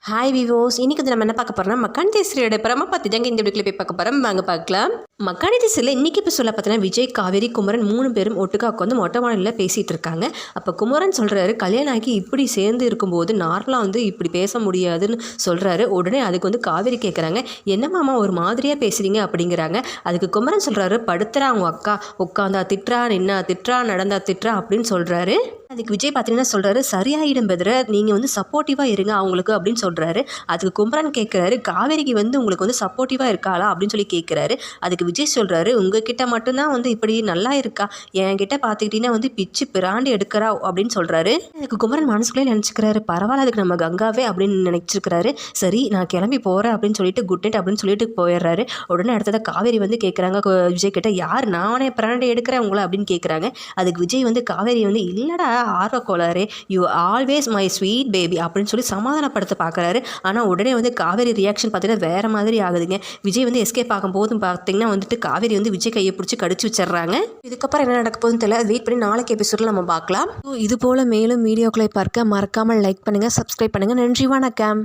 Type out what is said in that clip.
Hi விவோஸ், இன்னைக்கு வந்து நம்ம என்ன பார்க்க போறோம்னா மக்கானி தேசரியோட பிரம பற்றி தாங்க இந்த வீடியோக்குள்ள போய் பார்க்க போகிறோம். வாங்க பார்க்கலாம். மக்கானி தேசரில் இன்னைக்கு இப்போ சொல்ல பார்த்தீங்கன்னா விஜய், காவேரி, குமரன் 3 பேரும் ஒட்டுக்கா உட்காந்து மொட்டை மாடியில் பேசிகிட்டு இருக்காங்க. அப்போ குமரன் சொல்கிறாரு, கல்யாணம் ஆகி இப்படி சேர்ந்து இருக்கும்போது நார்மலாக வந்து இப்படி பேச முடியாதுன்னு சொல்கிறாரு. உடனே அதுக்கு வந்து காவேரி கேட்குறாங்க, என்னம்மாமா ஒரு மாதிரியாக பேசுகிறீங்க அப்படிங்கிறாங்க. அதுக்கு குமரன் சொல்கிறாரு, படுத்துறா அவங்க அக்கா, உட்காந்தா திட்டுறா, நின்னா திட்டுறா, நடந்தா திட்டுறா அப்படின்னு சொல்கிறாரு. அதுக்கு விஜய் பார்த்தீங்கன்னா சொல்கிறாரு, சரியாயிடும் பெதற, நீங்கள் வந்து சப்போர்ட்டிவாக இருங்க அவங்களுக்கு அப்படின்னு சொல்கிறாரு. அதுக்கு குமரன் கேட்குறாரு, காவேரிக்கு வந்து உங்களுக்கு வந்து சப்போர்ட்டிவாக இருக்காளா அப்படின்னு சொல்லி கேட்குறாரு. அதுக்கு விஜய் சொல்கிறாரு, உங்ககிட்ட மட்டும்தான் வந்து இப்படி நல்லா இருக்கா, என்கிட்ட பார்த்துக்கிட்டிங்கன்னா வந்து பிச்சு பிராண்டு எடுக்கிறா அப்படின்னு சொல்கிறாரு. அதுக்கு குமரன் மனசுக்குள்ளே நினச்சிக்கிறாரு, பரவாயில்ல அதுக்கு நம்ம கங்காவே அப்படின்னு நினச்சிருக்கிறாரு. சரி நான் கிளம்பி போகிறேன் அப்படின்னு சொல்லிட்டு குட் நைட் அப்படின்னு சொல்லிட்டு போயிடுறாரு. உடனே அடுத்ததாக காவேரி வந்து கேட்குறாங்க விஜய் கிட்ட, யார் நானே பிராண்டு எடுக்கிறேன் உங்களை அப்படின்னு கேட்குறாங்க. அதுக்கு விஜய் வந்து காவேரி வந்து, இல்லைடா ஆர்வக்கோளாறு, you always my sweet baby அப்படின்னு சொல்லி சமாதானப்படுத்த பார்க்குறாரு. ஆனால் உடனே வந்து காவேரி ரியாக்ஷன் பார்த்தீங்கன்னா வேறு மாதிரி ஆகுதுங்க. விஜய் வந்து எஸ்கேப் ஆகும் போதும் பார்த்தீங்கன்னா வந்துட்டு காவேரி வந்து விஜய் கையை பிடிச்சி கடிச்சு வச்சிடுறாங்க. இதுக்கப்புறம் என்ன நடக்க போகுதுன்னு தெரியல, வெயிட் பண்ணி நாளைக்கு எபிசோடில் நம்ம பார்க்கலாம். இது போல் மேலும் வீடியோக்களை பார்க்க மறக்காமல் லைக் பண்ணுங்கள், சப்ஸ்கிரைப் பண்ணுங்கள். நன்றி, வணக்கம்.